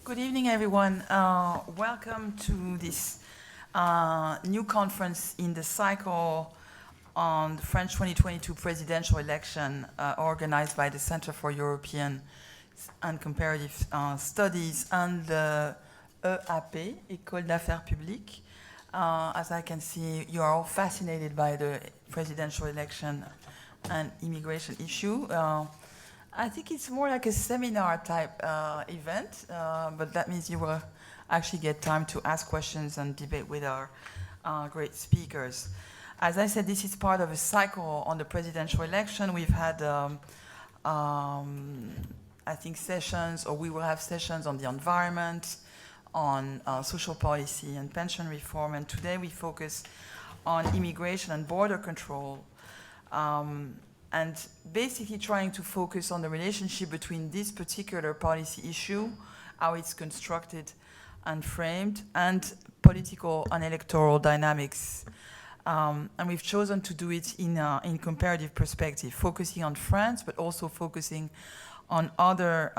Good evening, everyone. Welcome to this new conference in the cycle on the French 2022 presidential election organized by the Center for European and Comparative Studies and the EAP, École d'Affaires Publiques. As I can see, you are all fascinated by the presidential election and immigration issue. I think it's more like a seminar type event, but that means you will actually get time to ask questions and debate with our great speakers. As I said, this is part of a cycle on the presidential election. We've had, I think, sessions, or we will have sessions on the environment, on social policy and pension reform, and today we focus on immigration and border control. And basically trying to focus on the relationship between this particular policy issue, how it's constructed and framed, and political and electoral dynamics. And we've chosen to do it in comparative perspective, focusing on France, but also focusing on other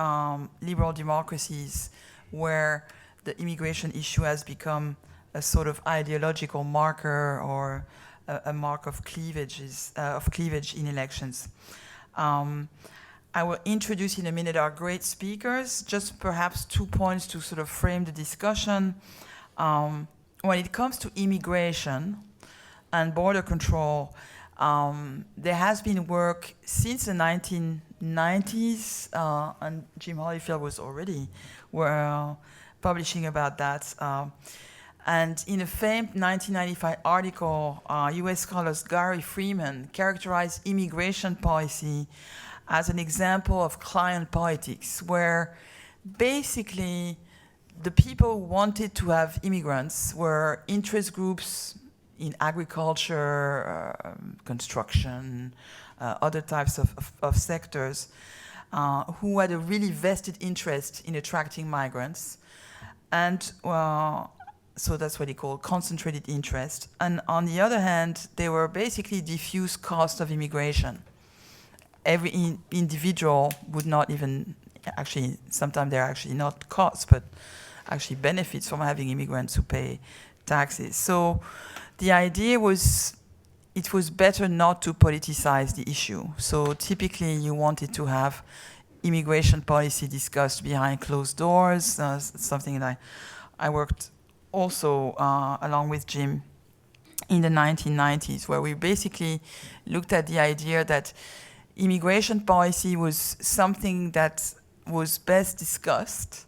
liberal democracies where the immigration issue has become a sort of ideological marker or a mark of cleavage in elections. I will introduce in a minute our great speakers, just perhaps 2 points to sort of frame the discussion. When it comes to immigration and border control, there has been work since the 1990s, and Jim Holyfield was already publishing about that. And in a famed 1995 article, US scholars Gary Freeman characterized immigration policy as an example of client politics, where basically the people who wanted to have immigrants were interest groups in agriculture, construction, other types of sectors, who had a really vested interest in attracting migrants. And so that's what he called concentrated interest. And on the other hand, there were basically diffuse costs of immigration. Every individual would not even, actually, sometimes they're actually not costs, but actually benefits from having immigrants who pay taxes. So the idea was, it was better not to politicize the issue. So typically you wanted to have immigration policy discussed behind closed doors, something that I worked also along with Jim in the 1990s, where we basically looked at the idea that immigration policy was something that was best discussed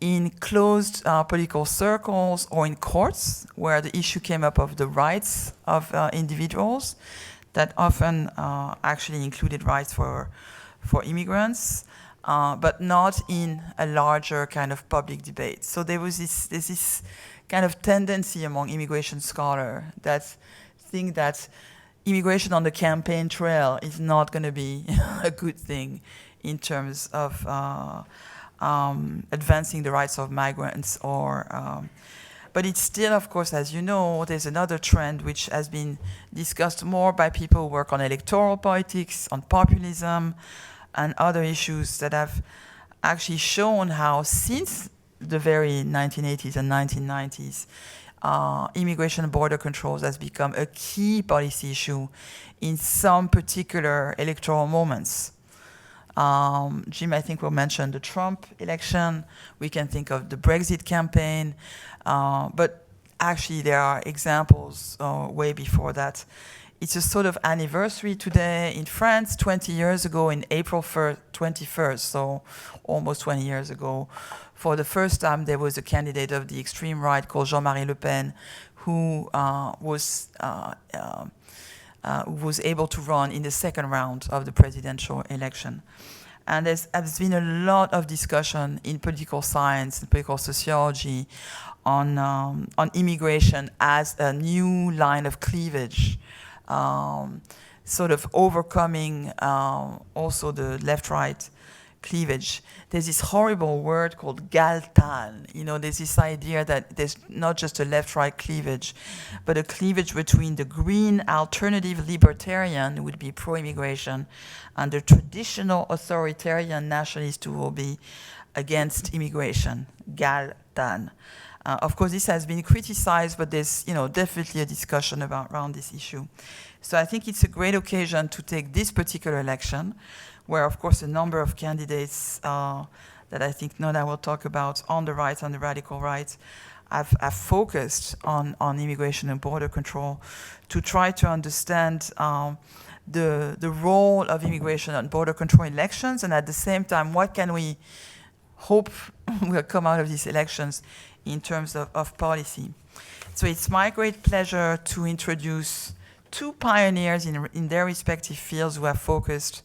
in closed political circles or in courts, where the issue came up of the rights of individuals that often actually included rights for immigrants, but not in a larger kind of public debate. So there's this kind of tendency among immigration scholars that think that immigration on the campaign trail is not going to be a good thing in terms of advancing the rights of migrants. But it's still, of course, as you know, there's another trend which has been discussed more by people who work on electoral politics, on populism, and other issues that have actually shown how since the very 1980s and 1990s, immigration and border controls has become a key policy issue in some particular electoral moments. Jim, I think, will mention the Trump election. We can think of the Brexit campaign. But actually, there are examples way before that. It's a sort of anniversary today in France, 20 years ago, in April 21st, so almost 20 years ago. For the first time, there was a candidate of the extreme right called Jean-Marie Le Pen who was able to run in the second round of the presidential election. And there's been a lot of discussion in political science and political sociology on immigration as a new line of cleavage, sort of overcoming also the left-right cleavage. There's this horrible word called galtal. You know, there's this idea that there's not just a left-right cleavage, but a cleavage between the green alternative libertarian, who would be pro-immigration, and the traditional authoritarian nationalist, who will be against immigration, GAL-TAN. Of course, this has been criticized, but there's definitely a discussion around this issue. So I think it's a great occasion to take this particular election, where, of course, a number of candidates that I think Nona will talk about on the right, on the radical right, have focused on immigration and border control to try to understand the role of immigration and border control elections, and at the same time, what can we hope will come out of these elections in terms of policy. So it's my great pleasure to introduce two pioneers in their respective fields who have focused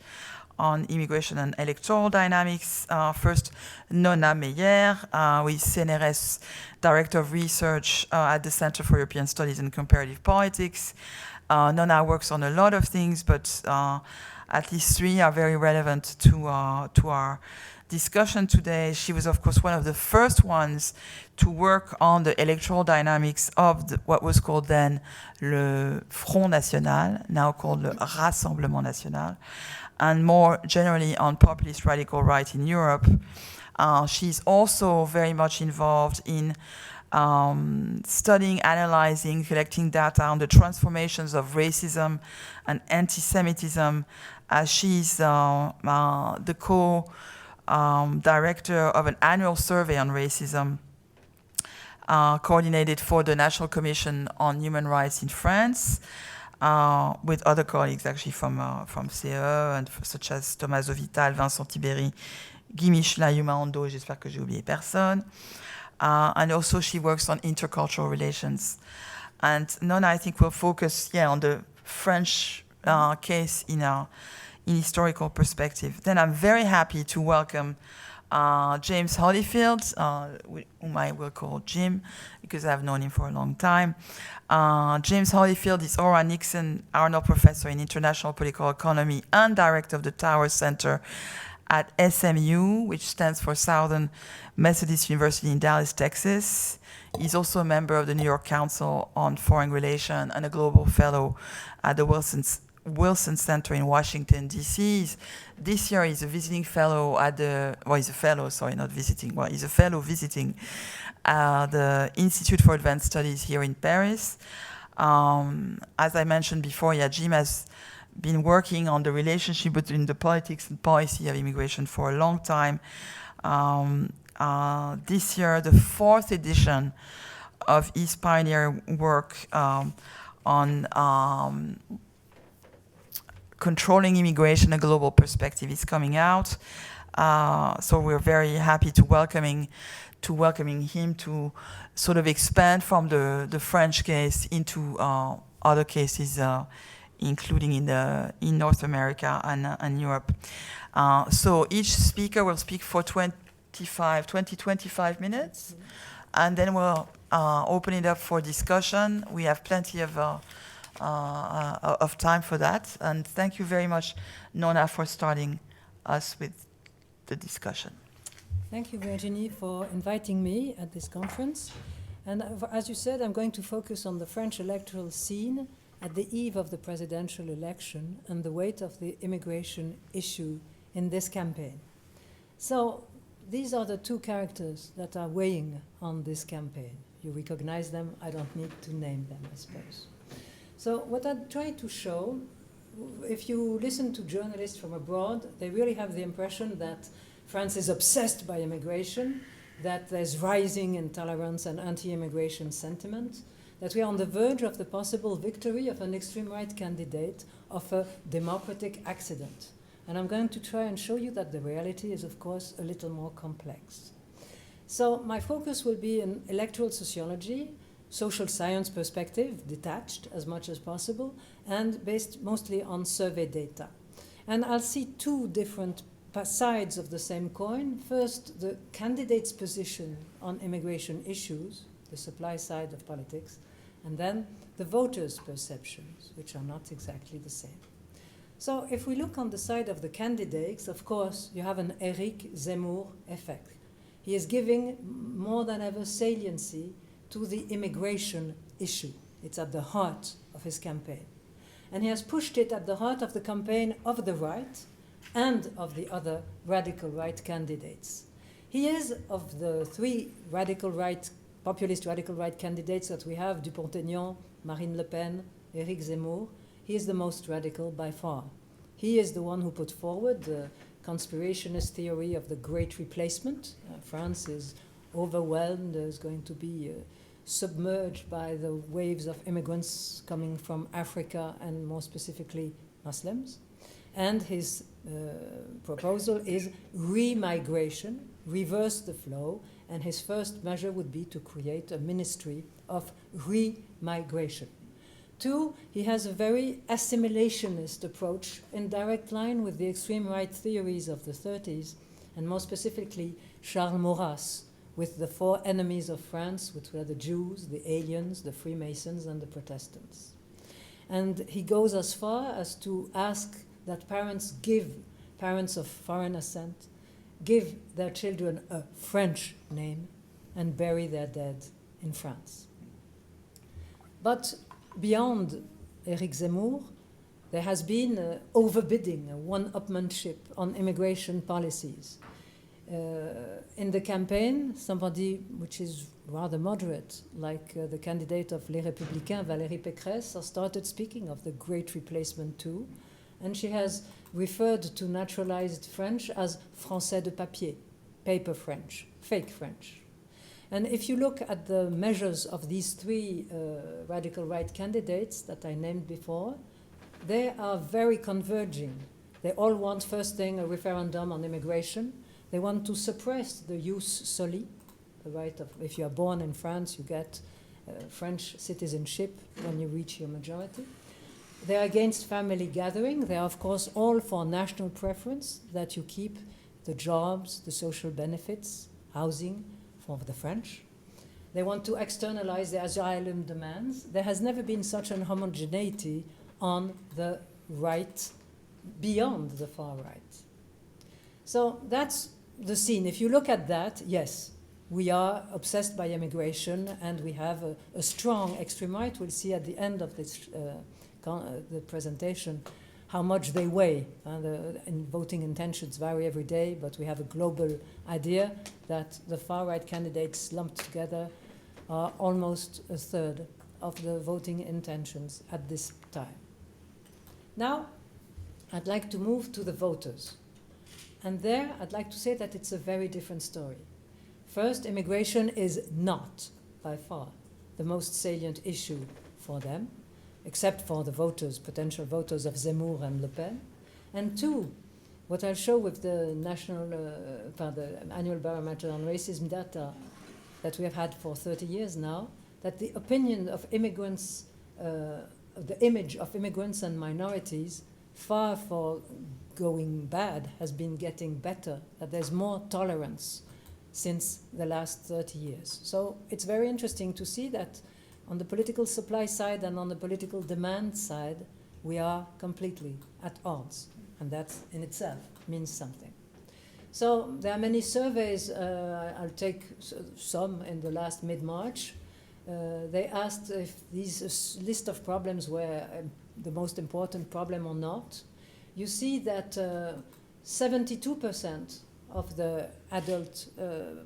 on immigration and electoral dynamics. First, Nona Meyer, who is CNRS Director of Research at the Center for European Studies and Comparative Politics. Nona works on a lot of things, but at least three are very relevant to our discussion today. She was, of course, one of the first ones to work on the electoral dynamics of what was called then le Front National, now called le Rassemblement National, and more generally on populist radical right in Europe. She's also very much involved in studying, analyzing, collecting data on the transformations of racism and anti-Semitism, as she's the co-director of an annual survey on racism coordinated for the National Commission on Human Rights in France, with other colleagues actually from CE, and such as Thomas Vital, Vincent Tiberi, Guy Michelin, Yuma Ando, j'espère que j'ai oublié personne. And also she works on intercultural relations. And Nona, I think, will focus on the French case in historical perspective. Then I'm very happy to welcome James Holyfield, whom I will call Jim, because I've known him for a long time. James Holyfield is Ora Nixon Arnold Professor in International Political Economy and Director of the Tower Center at SMU, which stands for Southern Methodist University in Dallas, Texas. He's also a member of the New York Council on Foreign Relations and a global fellow at the Wilson Center in Washington, D.C. This year he's a visiting fellow at he's a fellow visiting the Institute for Advanced Studies here in Paris. As I mentioned before, Jim has been working on the relationship between the politics and policy of immigration for a long time. This year, the fourth edition of his pioneer work on controlling immigration, a global perspective, is coming out. So we're very happy to welcoming him to sort of expand from the French case into other cases, including in North America and Europe. So each speaker will speak for 20-25 minutes, and then we'll open it up for discussion. We have plenty of time for that. And thank you very much, Nona, for starting us with the discussion. Thank you, Virginie, for inviting me at this conference. And as you said, I'm going to focus on the French electoral scene at the eve of the presidential election and the weight of the immigration issue in this campaign. So these are the two characters that are weighing on this campaign. You recognize them. I don't need to name them, I suppose. So what I try to show, if you listen to journalists from abroad, they really have the impression that France is obsessed by immigration, that there's rising intolerance and anti-immigration sentiment, that we are on the verge of the possible victory of an extreme right candidate, of a democratic accident. And I'm going to try and show you that the reality is, of course, a little more complex. So my focus will be in electoral sociology, social science perspective, detached as much as possible, and based mostly on survey data. And I'll see two different sides of the same coin. First, the candidate's position on immigration issues, the supply side of politics, and then the voters' perceptions, which are not exactly the same. So if we look on the side of the candidates, of course, you have an Eric Zemmour effect. He is giving more than ever saliency to the immigration issue. It's at the heart of his campaign. And he has pushed it at the heart of the campaign of the right and of the other radical right candidates. He is, of the three populist radical right candidates that we have, Dupont-Aignan, Marine Le Pen, Éric Zemmour, he is the most radical by far. He is the one who put forward the conspirationist theory of the great replacement. France is overwhelmed, is going to be submerged by the waves of immigrants coming from Africa and more specifically Muslims. And his proposal is remigration, reverse the flow, and his first measure would be to create a ministry of remigration. Two, he has a very assimilationist approach in direct line with the extreme right theories of the 30s, and more specifically Charles Maurras, with the four enemies of France, which were the Jews, the aliens, the Freemasons, and the Protestants. And he goes as far as to ask that parents of foreign ascent, give their children a French name and bury their dead in France. But beyond Éric Zemmour, there has been overbidding, one-upmanship on immigration policies. In the campaign, somebody which is rather moderate, like the candidate of Les Républicains, Valérie Pécresse, started speaking of the great replacement too, and she has referred to naturalized French as français de papier, paper French, fake French. And if you look at the measures of these three radical right candidates that I named before, they are very converging. They all want, first thing, a referendum on immigration. They want to suppress the jus soli, the right of, if you are born in France, you get French citizenship when you reach your majority. They are against family gathering. They are, of course, all for national preference, that you keep the jobs, the social benefits, housing for the French. They want to externalize the asylum demands. There has never been such an homogeneity on the right beyond the far right. So that's the scene. If you look at that, yes, we are obsessed by immigration, and we have a strong extreme right. We'll see at the end of this the presentation how much they weigh. In voting intentions vary every day, but we have a global idea that the far-right candidates lumped together are almost a third of the voting intentions at this time. Now, I'd like to move to the voters. And there, I'd like to say that it's a very different story. First, immigration is not, by far, the most salient issue for them, except for the voters, potential voters of Zemmour and Le Pen. And two, what I'll show with the the annual barometer on racism data that we have had for 30 years now, that the opinion of immigrants, the image of immigrants and minorities, far from going bad, has been getting better, that there's more tolerance since the last 30 years. So it's very interesting to see that on the political supply side and on the political demand side, we are completely at odds. And that in itself means something. So there are many surveys. I'll take some in the last mid-March. They asked if these list of problems were the most important problem or not. You see that 72% of the adult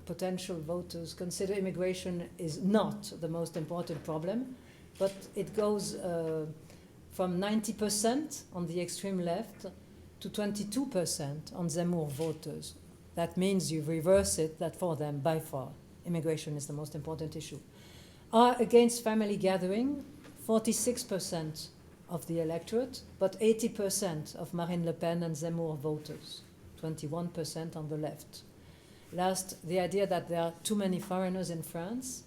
potential voters consider immigration is not the most important problem, but it goes from 90% on the extreme left to 22% on Zemmour voters. That means you reverse it, that for them, by far, immigration is the most important issue. Are against family gathering, 46% of the electorate, but 80% of Marine Le Pen and Zemmour voters, 21% on the left. Last, the idea that there are too many foreigners in France,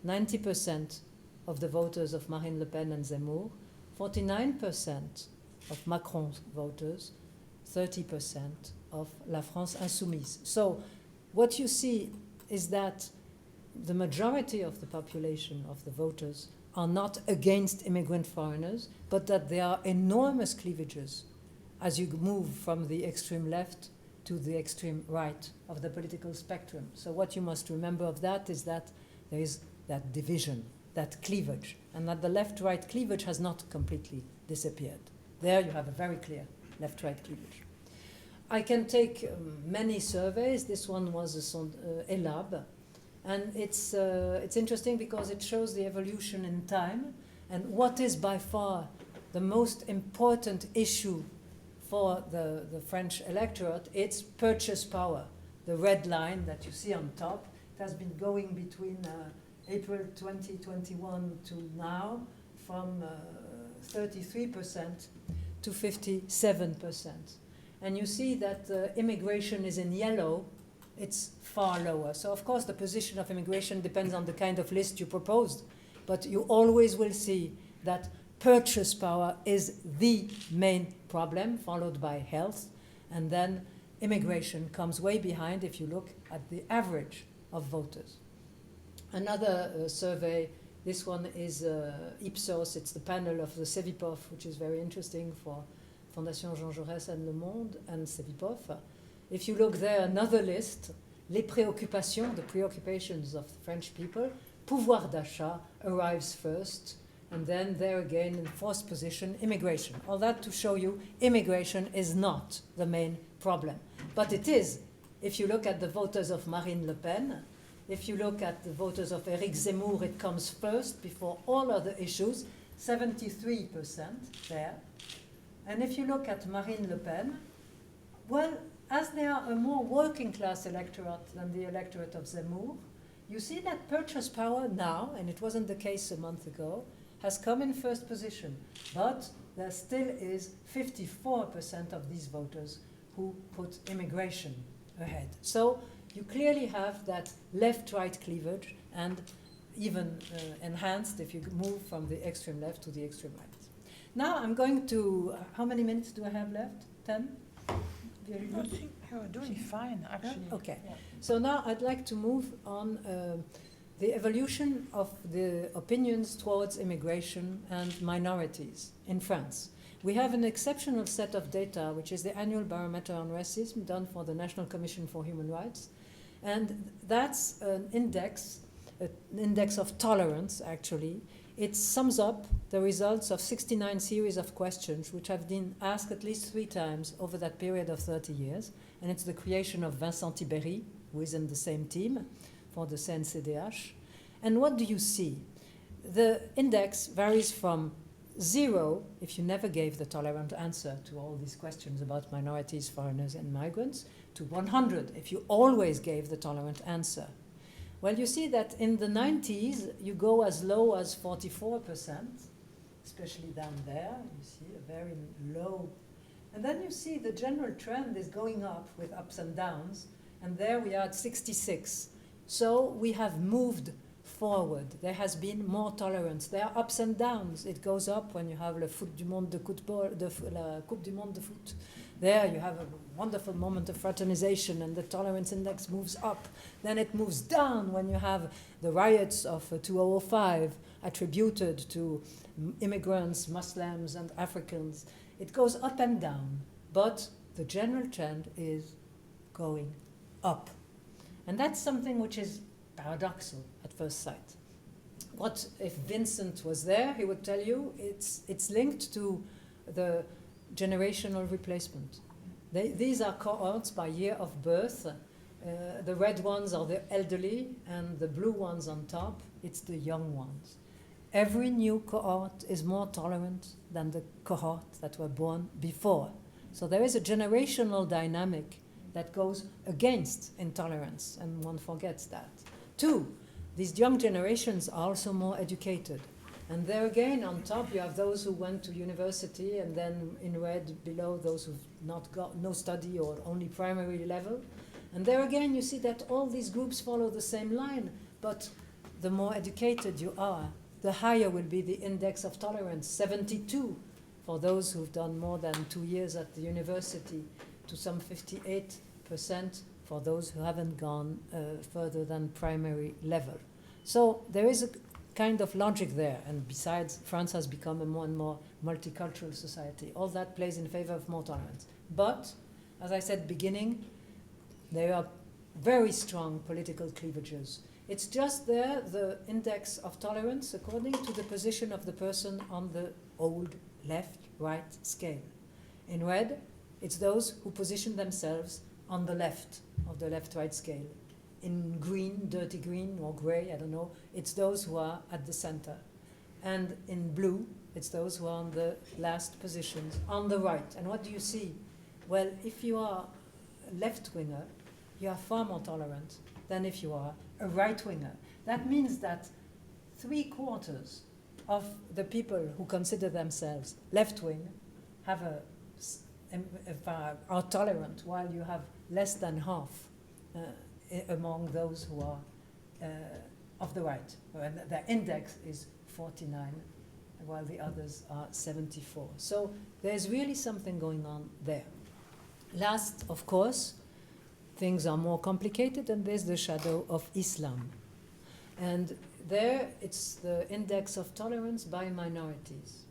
90% of the voters of Marine Le Pen and Zemmour, 49% of Macron's voters, 30% of La France Insoumise. So what you see is that the majority of the population of the voters are not against immigrant foreigners, but that there are enormous cleavages as you move from the extreme left to the extreme right of the political spectrum. So what you must remember of that is that there is that division, that cleavage, and that the left-right cleavage has not completely disappeared. There you have a very clear left-right cleavage. I can take many surveys. This one was a lab. And it's interesting because it shows the evolution in time and what is by far the most important issue for the French electorate. It's purchase power. The red line that you see on top, it has been going between April 2021 to now from 33% to 57%. And you see that immigration is in yellow. It's far lower. So of course the position of immigration depends on the kind of list you proposed, but you always will see that purchase power is the main problem, followed by health, and then immigration comes way behind if you look at the average of voters. Another survey, this one is Ipsos, it's the panel of the Cevipof, which is very interesting for Fondation Jean Jaurès and Le Monde and Cevipof. If you look there, another list, les préoccupations, the preoccupations of the French people, pouvoir d'achat arrives first, and then there again in fourth position, immigration. All that to show you immigration is not the main problem. But it is, if you look at the voters of Marine Le Pen, if you look at the voters of Éric Zemmour, it comes first before all other issues, 73% there. And if you look at Marine Le Pen, well, as they are a more working class electorate than the electorate of Zemmour, you see that purchase power now, and it wasn't the case a month ago, has come in first position. But there still is 54% of these voters who put immigration ahead. So you clearly have that left-right cleavage, and even enhanced if you move from the extreme left to the extreme right. Now I'm going to, how many minutes do I have left? 10? Very good. I think you're doing fine, actually. Yeah? Okay. Yeah. So now I'd like to move on the evolution of the opinions towards immigration and minorities in France. We have an exceptional set of data, which is the annual barometer on racism done for the National Commission for Human Rights. And that's an index of tolerance, actually. It sums up the results of 69 series of questions, which have been asked at least 3 times over that period of 30 years. And it's the creation of Vincent Tibéry, who is in the same team for the CNCDH. And what do you see? The index varies from 0, if you never gave the tolerant answer to all these questions about minorities, foreigners, and migrants, to 100, if you always gave the tolerant answer. Well, you see that in the 90s, you go as low as 44%, especially down there. You see a very low. And then you see the general trend is going up with ups and downs. And there we are at 66. So we have moved forward. There has been more tolerance. There are ups and downs. It goes up when you have la Coupe du Monde de la Coupe du Monde de foot. There you have a wonderful moment of fraternization and the tolerance index moves up. Then it moves down when you have the riots of 2005 attributed to immigrants, Muslims and Africans. It goes up and down, but the general trend is going up. And that's something which is paradoxal at first sight. What if Vincent was there, he would tell you it's linked to the generational replacement. These are cohorts by year of birth. The red ones are the elderly, and the blue ones on top, it's the young ones. Every new cohort is more tolerant than the cohort that were born before. So there is a generational dynamic that goes against intolerance, and one forgets that. 2, these young generations are also more educated. And there again, on top, you have those who went to university, and then in red below, those who've not got no study or only primary level. And there again, you see that all these groups follow the same line, but the more educated you are, the higher will be the index of tolerance, 72 for those who've done more than 2 years at the university, to some 58% for those who haven't gone further than primary level. So there is a kind of logic there, and besides, France has become a more and more multicultural society. All that plays in favor of more tolerance. But, as I said beginning, there are very strong political cleavages. It's just there, the index of tolerance, according to the position of the person on the old left-right scale. In red, It's those who position themselves on the left of the left-right scale. In green, dirty green, or gray, I don't know, it's those who are at the center. And in blue, it's those who are on the last positions, on the right. And what do you see? Well, if you are a left-winger, you are far more tolerant than if you are a right-winger. That means that 3/4 of the people who consider themselves left-wing are tolerant, while you have less than half among those who are of the right. And their index is 49, while the others are 74. So there's really something going on there. Last, of course, things are more complicated, and there's the shadow of Islam. And there it's the index of tolerance by minorities.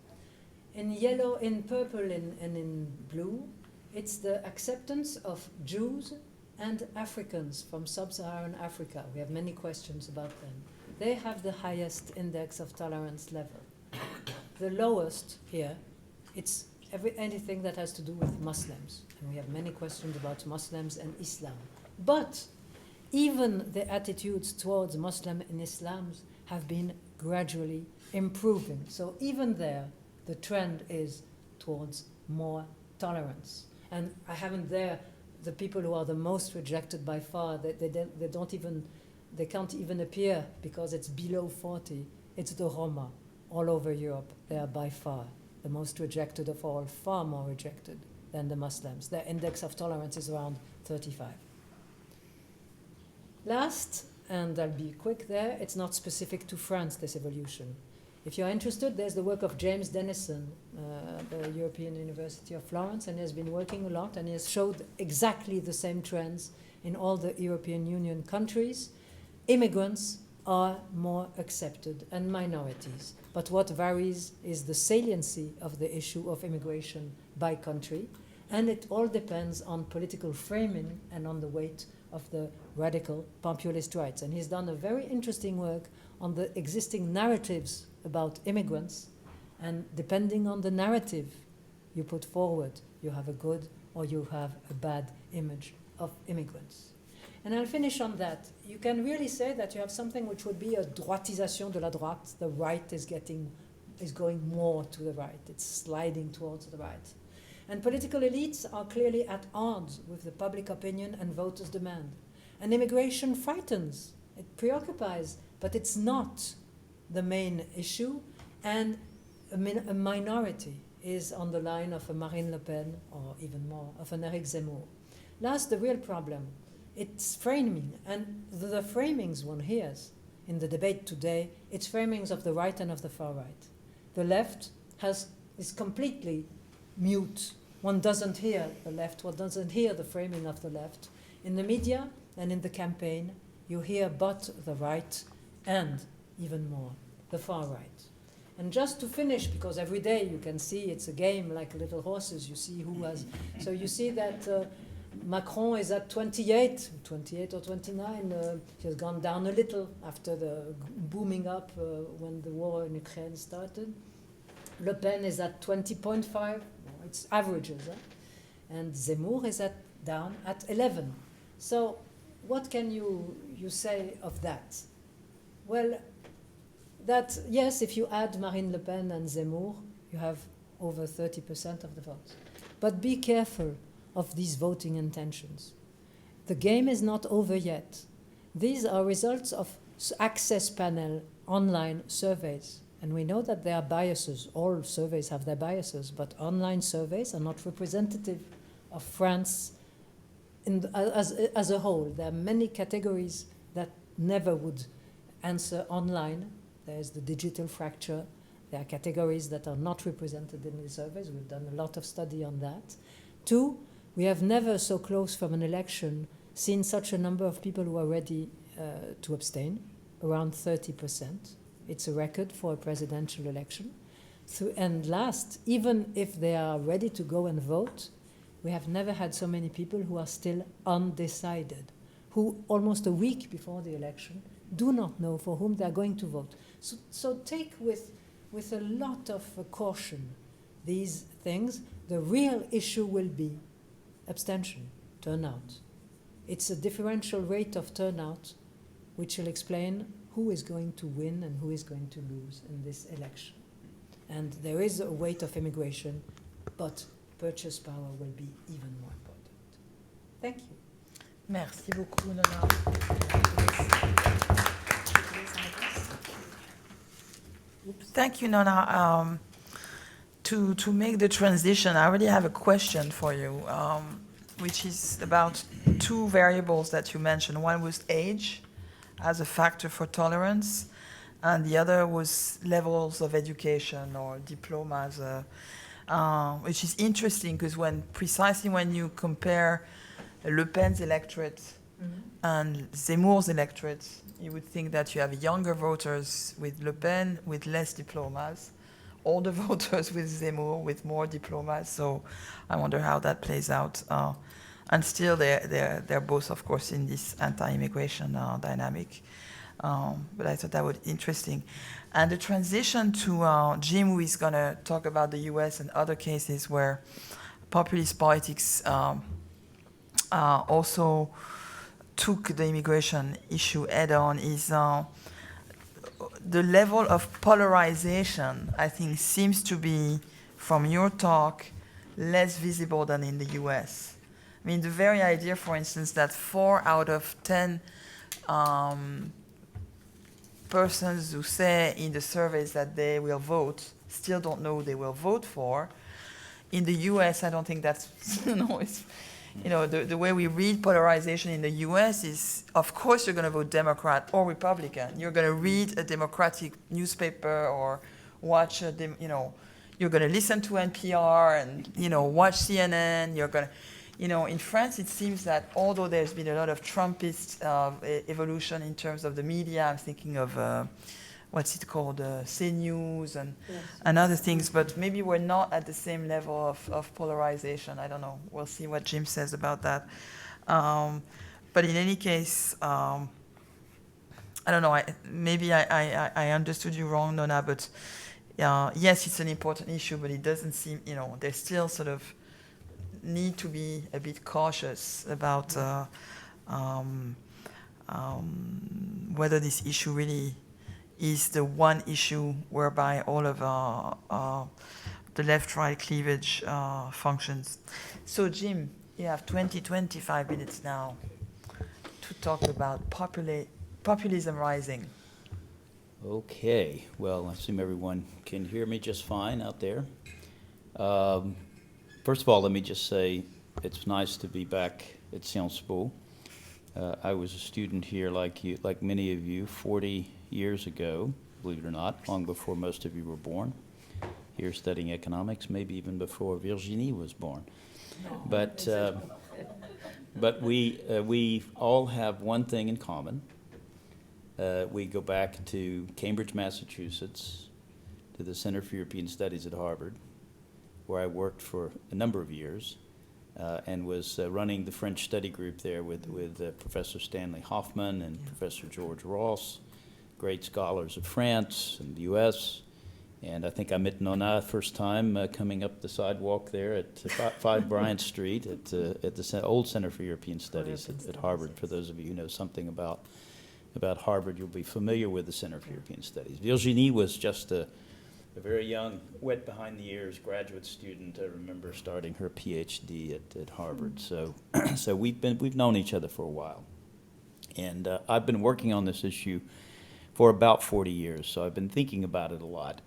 In yellow, in purple, and in blue, it's the acceptance of Jews and Africans from sub-Saharan Africa. We have many questions about them. They have the highest index of tolerance level. The lowest here, it's anything that has to do with Muslims. And we have many questions about Muslims and Islam. But even the attitudes towards Muslim and Islam have been gradually improving. So even there, the trend is towards more tolerance. And I haven't there the people who are the most rejected by far. They can't even appear because it's below 40. It's the Roma all over Europe. They are by far the most rejected of all, far more rejected than the Muslims. Their index of tolerance is around 35. Last, and I'll be quick there, it's not specific to France, this evolution. If you're interested, there's the work of James Dennison, the European University of Florence, and he has been working a lot, and he has showed exactly the same trends in all the European Union countries. Immigrants are more accepted, and minorities. But what varies is the saliency of the issue of immigration by country, and it all depends on political framing and on the weight of the radical populist rights. And he's done a very interesting work on the existing narratives about immigrants, and depending on the narrative you put forward, you have a good or you have a bad image of immigrants. And I'll finish on that. You can really say that you have something which would be a droitisation de la droite. The right is going more to the right. It's sliding towards the right. And political elites are clearly at odds with the public opinion and voters' demand. And immigration frightens, it preoccupies, but it's not the main issue. And a minority is on the line of a Marine Le Pen, or even more, of an Eric Zemmour. Last, the real problem. It's framing, and the framings one hears in the debate today, it's framings of the right and of the far right. The left is completely mute. One doesn't hear the left, one doesn't hear the framing of the left. In the media and in the campaign, you hear but the right and even more, the far right. And just to finish, because every day you can see it's a game like little horses, you see who has, so you see that Macron is at 28 or 29. He has gone down a little after the booming up when the war in Ukraine started. Le Pen is at 20.5. It's averages. And Zemmour is down at 11. So what can you say of that? Well, that, yes, if you add Marine Le Pen and Zemmour, you have over 30% of the vote. But be careful of these voting intentions. The game is not over yet. These are results of access panel online surveys. And we know that there are biases. All surveys have their biases, but online surveys are not representative of France as a whole. There are many categories that never would answer online. There's the digital fracture. There are categories that are not represented in the surveys. We've done a lot of study on that. 2, we have never so close from an election seen such a number of people who are ready to abstain, around 30%. It's a record for a presidential election. And last, even if they are ready to go and vote, we have never had so many people who are still undecided, who almost a week before the election do not know for whom they are going to vote. So take with a lot of caution these things. The real issue will be abstention, turnout. It's a differential rate of turnout which will explain who is going to win and who is going to lose in this election. And there is a weight of immigration, but purchase power will be even more important. Thank you. Merci beaucoup, Nona. Thank you, Nona. To make the transition, I already have a question for you, which is about two variables that you mentioned. One was age as a factor for tolerance, and the other was levels of education or diplomas, which is interesting because precisely when you compare Le Pen's electorate and Zemmour's electorate, you would think that you have younger voters with Le Pen with less diplomas, older voters with Zemmour with more diplomas. So I wonder how that plays out. And still, they're both, of course, in this anti-immigration dynamic. But I thought that was interesting. And the transition to Jim, who is going to talk about the US and other cases where populist politics also took the immigration issue head-on, is the level of polarization, I think, seems to be, from your talk, less visible than in the US. I mean, the very idea, for instance, that 4 out of 10 persons who say in the surveys that they will vote still don't know who they will vote for. In the US, I don't think that's, the way we read polarization in the US is, of course, you're going to vote Democrat or Republican. You're going to read a Democratic newspaper or watch, you're going to listen to NPR and, watch CNN. You're going to, in France, it seems that although there's been a lot of Trumpist evolution in terms of the media, I'm thinking of, what's it called, CNews and other things, but maybe we're not at the same level of polarization. I don't know. We'll see what Jim says about that. But in any case, I don't know. Maybe I understood you wrong, Nona, but yes, it's an important issue, but it doesn't seem, there's still sort of need to be a bit cautious about whether this issue really is the one issue whereby all of the left-right cleavage functions. So, Jim, you have 25 minutes now to talk about populism rising. Okay. Well, I assume everyone can hear me just fine out there. First of all, let me just say it's nice to be back at Sciences Po. I was a student here like many of you, 40 years ago, believe it or not, long before most of you were born, here studying economics, maybe even before Virginie was born. But we all have one thing in common. We go back to Cambridge, Massachusetts, to the Center for European Studies at Harvard, where I worked for a number of years and was running the French study group there with Professor Stanley Hoffman and Professor George Ross, great scholars of France and the US. And I think I met Nona first time coming up the sidewalk there at 5 Bryant Street at the old Center for European Studies at Harvard. For those of you who know something about Harvard, you'll be familiar with the Center for European Studies. Virginie was just a very young, wet behind the ears graduate student. I remember starting her PhD at Harvard. So we've known each other for a while. And I've been working on this issue for about 40 years, so I've been thinking about it a lot.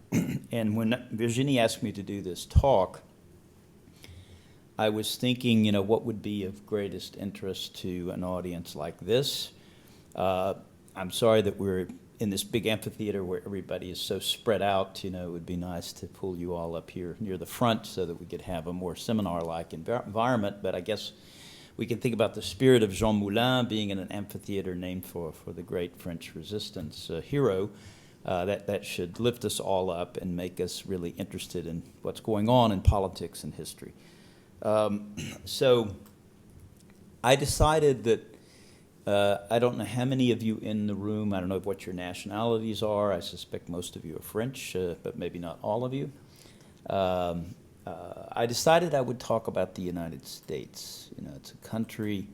And when Virginie asked me to do this talk, I was thinking, what would be of greatest interest to an audience like this. I'm sorry that we're in this big amphitheater where everybody is so spread out. It would be nice to pull you all up here near the front so that we could have a more seminar-like environment, but I guess we can think about the spirit of Jean Moulin being in an amphitheater named for the great French resistance hero. That should lift us all up and make us really interested in what's going on in politics and history. So I decided that I don't know how many of you in the room, I don't know what your nationalities are. I suspect most of you are French, but maybe not all of you. I decided I would talk about the United States. You know, it's a country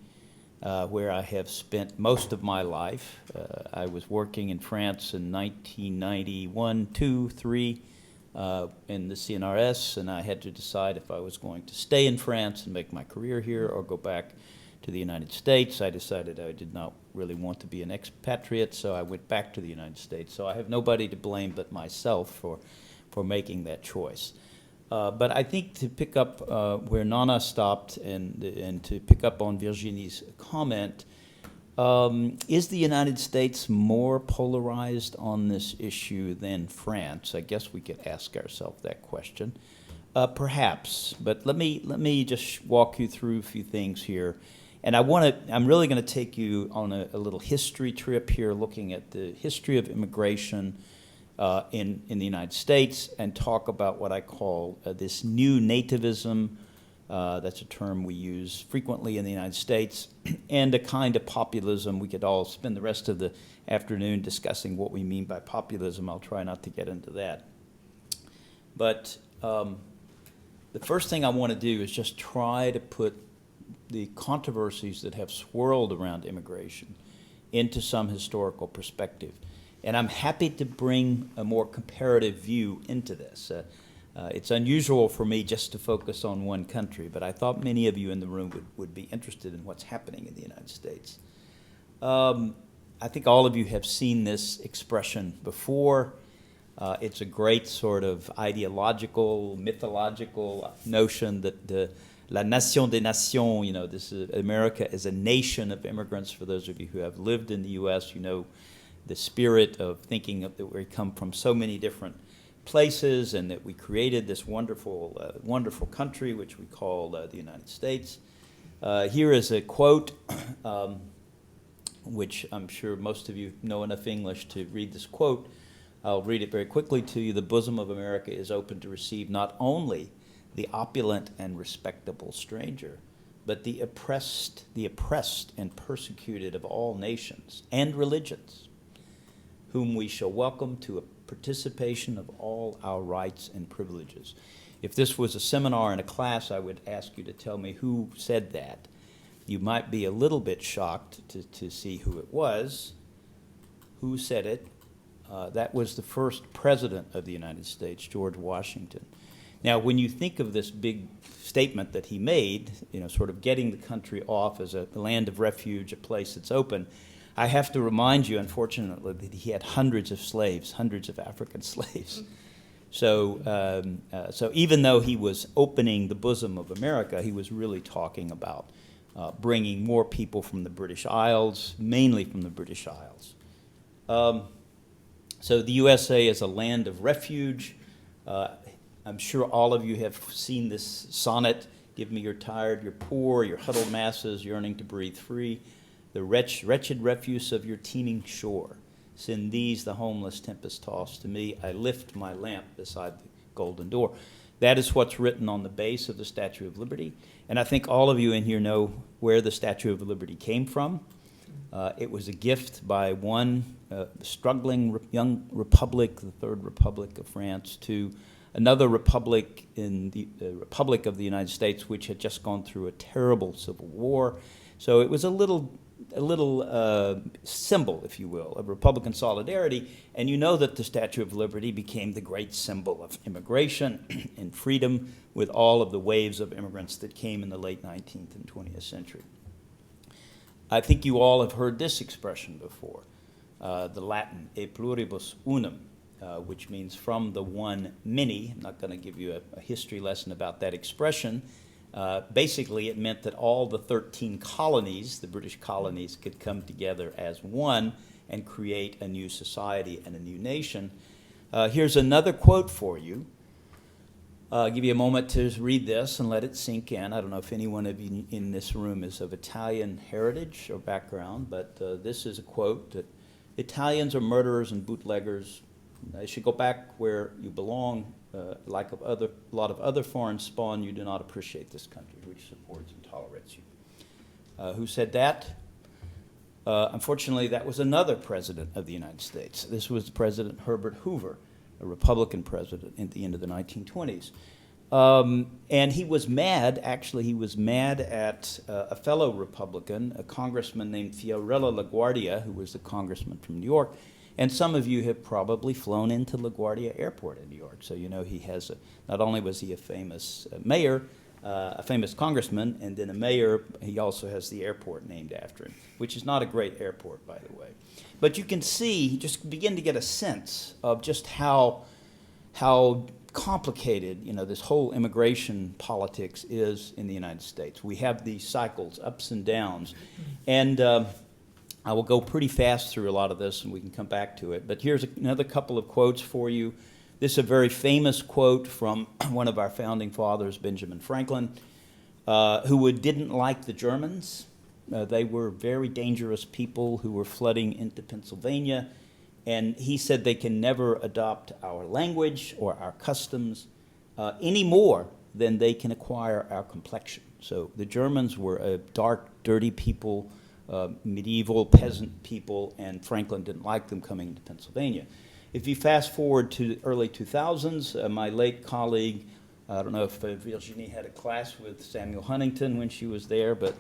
where I have spent most of my life. I was working in France in 1991, 2, 3, in the CNRS, and I had to decide if I was going to stay in France and make my career here or go back to the United States. I decided I did not really want to be an expatriate, so I went back to the United States. So I have nobody to blame but myself for making that choice. But I think to pick up where Nana stopped and to pick up on Virginie's comment, is the United States more polarized on this issue than France? I guess we could ask ourselves that question. Perhaps, but let me just walk you through a few things here. And I'm really going to take you on a little history trip here, looking at the history of immigration in the United States, and talk about what I call this new nativism. That's a term we use frequently in the United States, and a kind of populism. We could all spend the rest of the afternoon discussing what we mean by populism. I'll try not to get into that. But the first thing I want to do is just try to put the controversies that have swirled around immigration into some historical perspective. And I'm happy to bring a more comparative view into this. It's unusual for me just to focus on one country, but I thought many of you in the room would be interested in what's happening in the United States. I think all of you have seen this expression before. It's a great sort of ideological, mythological notion that la nation des nations, you know, America is a nation of immigrants. For those of you who have lived in the U.S., you know the spirit of thinking that we come from so many different places and that we created this wonderful, wonderful country, which we call the United States. Here is a quote, which I'm sure most of you know enough English to read this quote. I'll read it very quickly to you. The bosom of America is open to receive not only the opulent and respectable stranger, but the oppressed and persecuted of all nations and religions, whom we shall welcome to a participation of all our rights and privileges. If this was a seminar and a class, I would ask you to tell me who said that. You might be a little bit shocked to see who it was. Who said it? That was the first president of the United States, George Washington. Now, when you think of this big statement that he made, you know, sort of getting the country off as a land of refuge, a place that's open, I have to remind you, unfortunately, that he had hundreds of slaves, hundreds of African slaves. So, so even though he was opening the bosom of America, he was really talking about bringing more people from the British Isles, mainly from the British Isles. So the USA is a land of refuge. I'm sure all of you have seen this sonnet, "Give me your tired, your poor, your huddled masses yearning to breathe free, the wretched refuse of your teeming shore. Send these, the homeless tempest tossed, to me. I lift my lamp beside the golden door." That is what's written on the base of the Statue of Liberty. And I think all of you in here know where the Statue of Liberty came from. It was a gift by one struggling young republic, the Third Republic of France, to another republic in the Republic of the United States, which had just gone through a terrible civil war. So it was a little symbol, if you will, of Republican solidarity. And you know that the Statue of Liberty became the great symbol of immigration and freedom with all of the waves of immigrants that came in the late 19th and 20th century. I think you all have heard this expression before, the Latin, e pluribus unum, which means from the one many. I'm not going to give you a history lesson about that expression. Basically, it meant that all the 13 colonies, the British colonies, could come together as one and create a new society and a new nation. Here's another quote for you. I'll give you a moment to read this and let it sink in. I don't know if anyone of you in this room is of Italian heritage or background, but this is a quote that Italians are murderers and bootleggers. They should go back where you belong. Like a lot of other foreign spawn, you do not appreciate this country, which supports and tolerates you. Who said that? Unfortunately, that was another president of the United States. This was President Herbert Hoover, a Republican president at the end of the 1920s. And he was mad, actually, he was mad at a fellow Republican, a congressman named Fiorello LaGuardia, who was the congressman from New York. And some of you have probably flown into LaGuardia Airport in New York. So you know he has not only was he a famous mayor, a famous congressman, and then a mayor, he also has the airport named after him, which is not a great airport, by the way. But you can see, just begin to get a sense of just how complicated, you know, this whole immigration politics is in the United States. We have these cycles, ups and downs, and I will go pretty fast through a lot of this, and we can come back to it. But here's another couple of quotes for you. This is a very famous quote from one of our founding fathers, Benjamin Franklin, who didn't like the Germans. They were very dangerous people who were flooding into Pennsylvania. And he said they can never adopt our language or our customs any more than they can acquire our complexion. So the Germans were a dark, dirty people, medieval peasant people, and Franklin didn't like them coming into Pennsylvania. If you fast forward to the early 2000s, my late colleague, I don't know if Virginie had a class with Samuel Huntington when she was there, but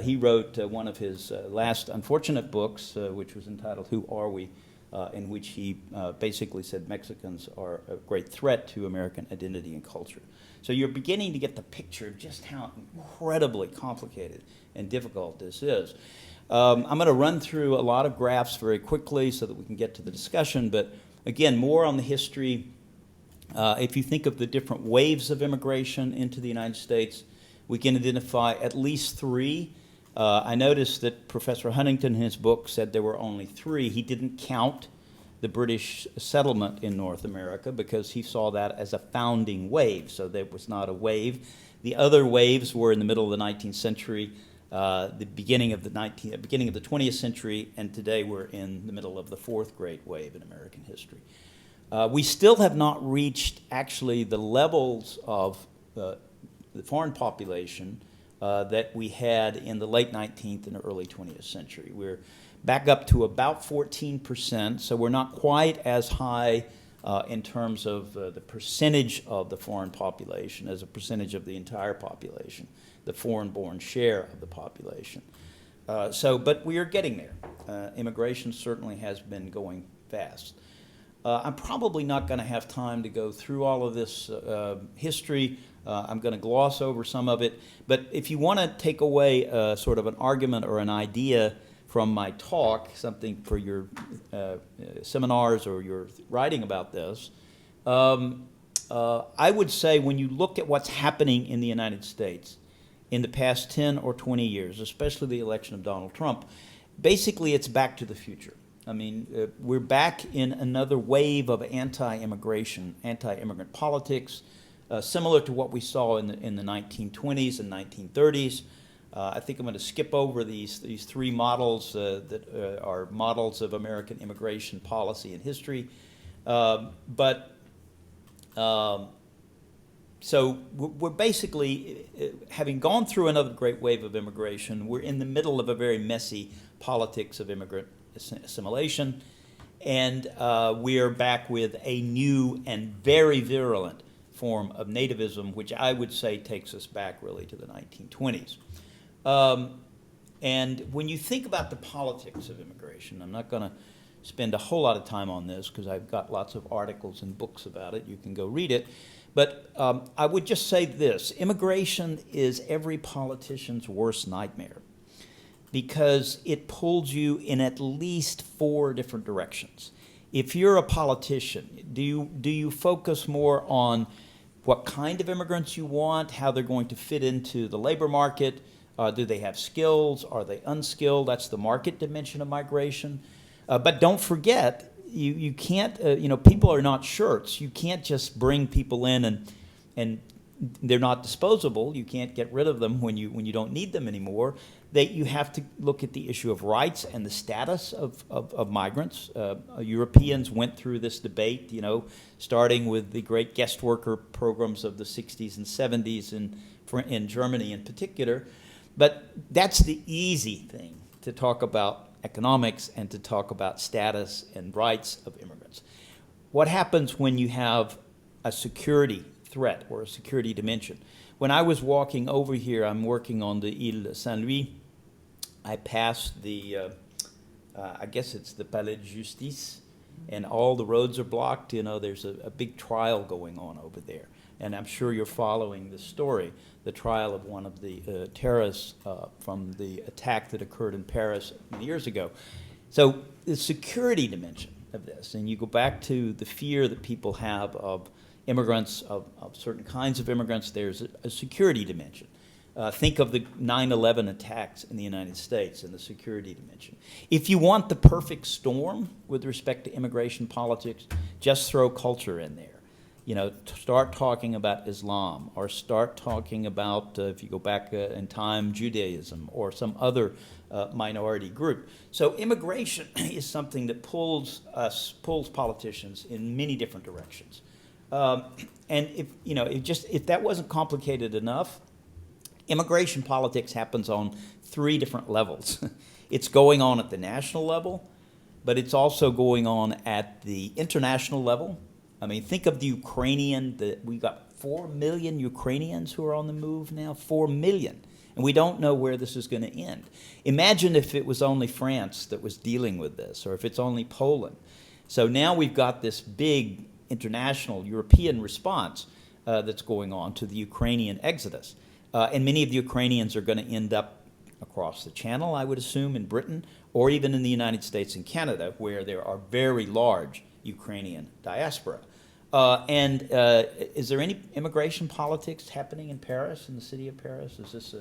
he wrote one of his last unfortunate books, which was entitled Who Are We?, in which he basically said Mexicans are a great threat to American identity and culture. So you're beginning to get the picture of just how incredibly complicated and difficult this is. I'm going to run through a lot of graphs very quickly so that we can get to the discussion, but again, more on the history. If you think of the different waves of immigration into the United States, we can identify at least three. I noticed that Professor Huntington in his book said there were only three. He didn't count the British settlement in North America because he saw that as a founding wave, so there was not a wave. The other waves were in the middle of the 19th century, the beginning of the 20th century, and today we're in the middle of the fourth great wave in American history. We still have not reached actually the levels of the foreign population that we had in the late 19th and early 20th century. We're back up to about 14%, so we're not quite as high in terms of the percentage of the foreign population as a percentage of the entire population, the foreign-born share of the population. But we are getting there. Immigration certainly has been going fast. I'm probably not going to have time to go through all of this history. I'm going to gloss over some of it. But if you want to take away sort of an argument or an idea from my talk, something for your seminars or your writing about this, I would say when you look at what's happening in the United States in the past 10 or 20 years, especially the election of Donald Trump, basically it's back to the future. I mean, we're back in another wave of anti-immigration, anti-immigrant politics, similar to what we saw in the 1920s and 1930s. I think I'm going to skip over these three models that are models of American immigration policy and history. So we're basically, having gone through another great wave of immigration, we're in the middle of a very messy politics of immigrant assimilation, and we are back with a new and very virulent form of nativism, which I would say takes us back really to the 1920s. And when you think about the politics of immigration, I'm not going to spend a whole lot of time on this because I've got lots of articles and books about it. You can go read it. But I would just say this: immigration is every politician's worst nightmare, because it pulls you in at least four different directions. If you're a politician, do you focus more on what kind of immigrants you want, how they're going to fit into the labor market? Do they have skills? Are they unskilled? That's the market dimension of migration. But don't forget, you can't, people are not shirts. You can't just bring people in and they're not disposable. You can't get rid of them when you don't need them anymore. You have to look at the issue of rights and the status of migrants. Europeans went through this debate, starting with the great guest worker programs of the 60s and 70s in Germany in particular. But that's the easy thing, to talk about economics and to talk about status and rights of immigrants. What happens when you have a security threat or a security dimension. When I was walking over here, I'm working on the Ile Saint-Louis. I passed the, I guess it's the Palais de Justice, and all the roads are blocked. You know, there's a big trial going on over there. And I'm sure you're following the story, the trial of one of the terrorists from the attack that occurred in Paris years ago. So the security dimension of this, and you go back to the fear that people have of immigrants, of certain kinds of immigrants, there's a security dimension. Think of the 9/11 attacks in the United States and the security dimension. If you want the perfect storm with respect to immigration politics, just throw culture in there. You know, start talking about Islam, or start talking about, if you go back in time, Judaism, or some other minority group. So immigration is something that pulls politicians in many different directions. And if that wasn't complicated enough, immigration politics happens on 3 different levels. It's going on at the national level, but it's also going on at the international level. I mean, think of the Ukrainian, we got 4 million Ukrainians who are on the move now, 4 million. And we don't know where this is going to end. Imagine if it was only France that was dealing with this, or if it's only Poland. So now we've got this big international European response that's going on to the Ukrainian exodus. And many of the Ukrainians are going to end up across the channel, I would assume, in Britain, or even in the United States and Canada, where there are very large Ukrainian diaspora. Is there any immigration politics happening in Paris, in the city of Paris? Is this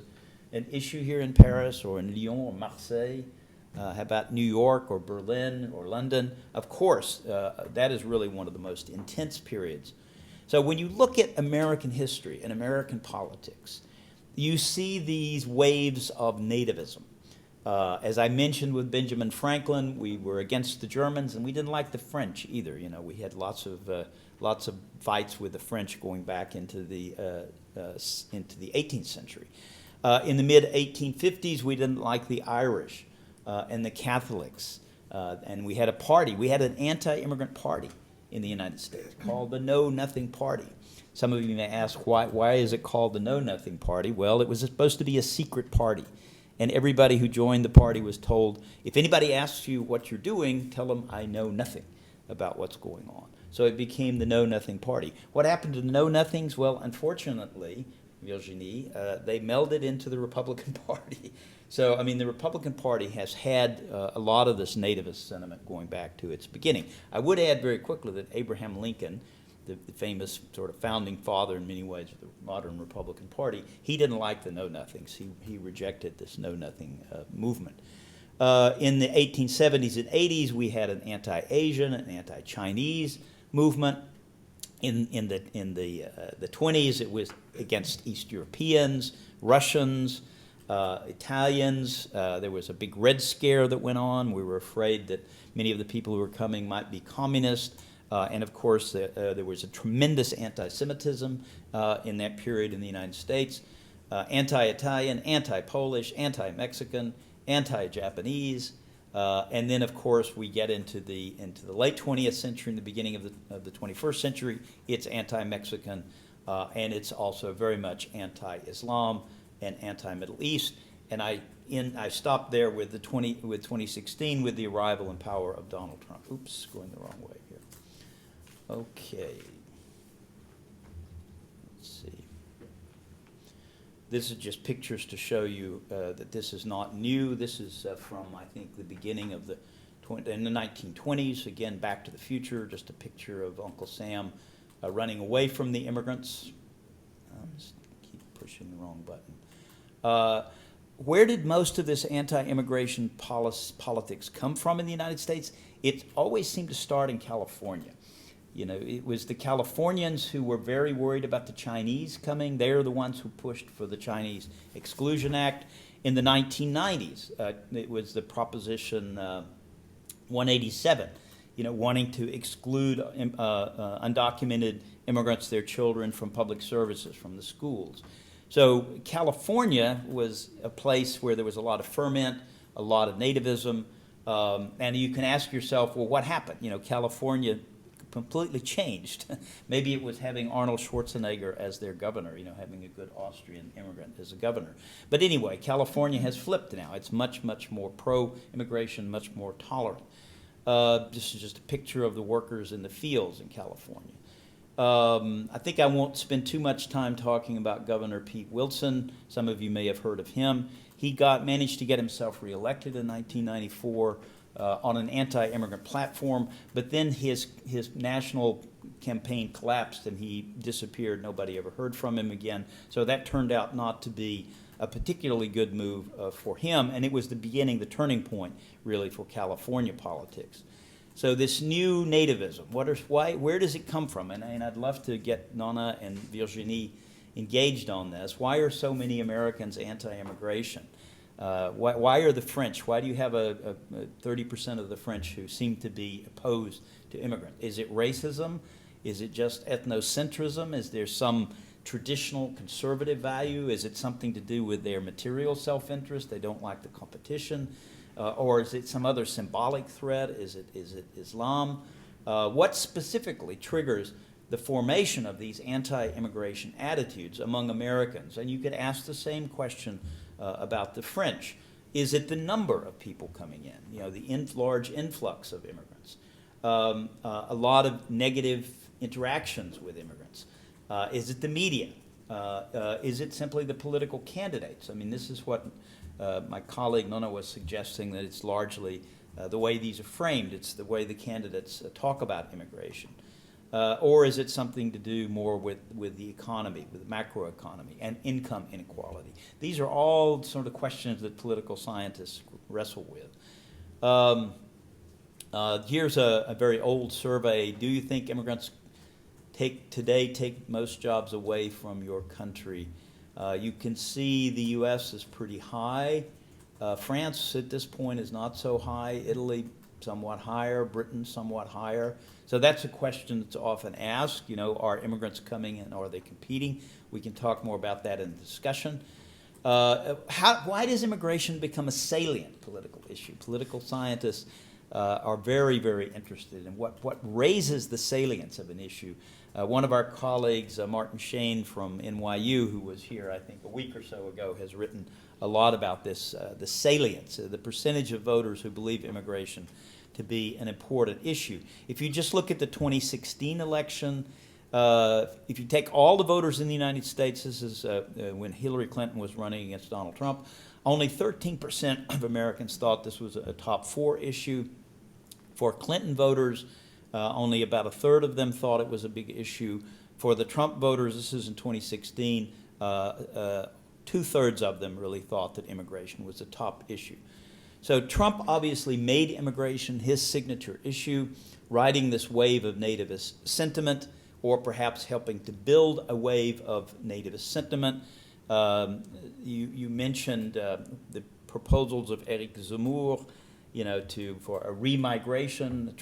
an issue here in Paris or in Lyon or Marseille? How about New York or Berlin or London? Of course, that is really one of the most intense periods. So when you look at American history and American politics, you see these waves of nativism. As I mentioned with Benjamin Franklin, we were against the Germans, and we didn't like the French either. You know, we had lots of fights with the French going back into the 18th century. In the mid-1850s, we didn't like the Irish and the Catholics, and we had a party. We had an anti-immigrant party in the United States called the Know Nothing Party. Some of you may ask, why is it called the Know Nothing Party? Well, it was supposed to be a secret party. And everybody who joined the party was told, if anybody asks you what you're doing, tell them I know nothing about what's going on. So it became the Know Nothing Party. What happened to the Know Nothings? Well, unfortunately, Virginie, they melded into the Republican Party. So, I mean, the Republican Party has had a lot of this nativist sentiment going back to its beginning. I would add very quickly that Abraham Lincoln, the famous sort of founding father in many ways of the modern Republican Party, he didn't like the Know-Nothings. He rejected this Know-Nothing movement. In the 1870s and 80s, we had an anti-Asian, an anti-Chinese movement. In the 20s, it was against East Europeans, Russians, Italians. There was a big Red Scare that went on. We were afraid that many of the people who were coming might be communist. And of course, there was a tremendous anti-Semitism in that period in the United States. Anti-Italian, anti-Polish, anti-Mexican, anti-Japanese. And then, of course, we get into the late 20th century and the beginning of the 21st century. It's anti-Mexican, and it's also very much anti-Islam and anti-Middle East. And I stopped there with 2016 with the arrival in power of Donald Trump. Oops, going the wrong way here. Okay. Let's see. This is just pictures to show you that this is not new. This is from, I think, the beginning of in the 1920s. Again, Back to the Future, just a picture of Uncle Sam running away from the immigrants. Just keep pushing the wrong button. Where did most of this anti-immigration politics come from in the United States? It always seemed to start in California. You know, it was the Californians who were very worried about the Chinese coming. They're the ones who pushed for the Chinese Exclusion Act. In the 1990s, it was the Proposition 187, you know, wanting to exclude undocumented immigrants, their children, from public services, from the schools. So California was a place where there was a lot of ferment, a lot of nativism, and you can ask yourself, well, what happened? You know, California completely changed. Maybe it was having Arnold Schwarzenegger as their governor, you know, having a good Austrian immigrant as a governor. But anyway, California has flipped now. It's much, much more pro-immigration, much more tolerant. This is just a picture of the workers in the fields in California. I think I won't spend too much time talking about Governor Pete Wilson. Some of you may have heard of him. He managed to get himself reelected in 1994 on an anti-immigrant platform, but then his national campaign collapsed and he disappeared. Nobody ever heard from him again. So that turned out not to be a particularly good move for him, and it was the beginning, the turning point, really, for California politics. So this new nativism, where does it come from? And I'd love to get Nona and Virginie engaged on this. Why are so many Americans anti-immigration? Why are the French? Why do you have a 30% of the French who seem to be opposed to immigrants? Is it racism? Is it just ethnocentrism? Is there some traditional conservative value? Is it something to do with their material self-interest? They don't like the competition. Or is it some other symbolic threat? Is it Islam? What specifically triggers the formation of these anti-immigration attitudes among Americans? And you could ask the same question about the French. Is it the number of people coming in? You know, the large influx of immigrants. A lot of negative interactions with immigrants. Is it the media? Is it simply the political candidates? I mean, this is what my colleague Nona was suggesting, that it's largely the way these are framed. It's the way the candidates talk about immigration. Or is it something to do more with the economy, with the macroeconomy and income inequality? These are all sort of questions that political scientists wrestle with. Here's a very old survey. Do you think immigrants take most jobs away from your country? You can see the U.S. is pretty high. France at this point is not so high. Italy somewhat higher. Britain somewhat higher. So that's a question that's often asked. You know, are immigrants coming and are they competing? We can talk more about that in the discussion. Why does immigration become a salient political issue? Political scientists are very, very interested in what raises the salience of an issue. One of our colleagues, Martin Shane from NYU, who was here, I think, a week or so ago, has written a lot about this, the salience, the percentage of voters who believe immigration to be an important issue. If you just look at the 2016 election, if you take all the voters in the United States, this is when Hillary Clinton was running against Donald Trump, only 13% of Americans thought this was a top 4 issue. For Clinton voters, only about a third of them thought it was a big issue. For the Trump voters, this is in 2016, 2/3 of them really thought that immigration was a top issue. So Trump obviously made immigration his signature issue, riding this wave of nativist sentiment, or perhaps helping to build a wave of nativist sentiment. You mentioned the proposals of Eric Zemmour, you know, for a remigration.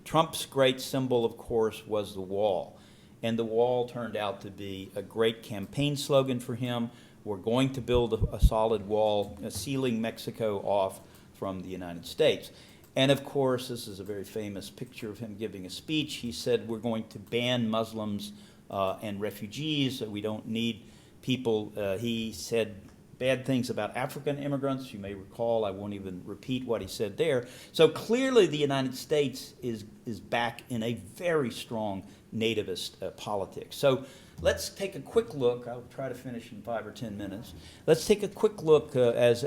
Trump's great symbol, of course, was the wall. And the wall turned out to be a great campaign slogan for him. We're going to build a solid wall, sealing Mexico off from the United States. And of course, this is a very famous picture of him giving a speech. He said, we're going to ban Muslims and refugees. We don't need people. He said bad things about African immigrants. You may recall, I won't even repeat what he said there. So clearly the United States is back in a very strong nativist politics. So let's take a quick look. I'll try to finish in 5 or 10 minutes. Let's take a quick look, as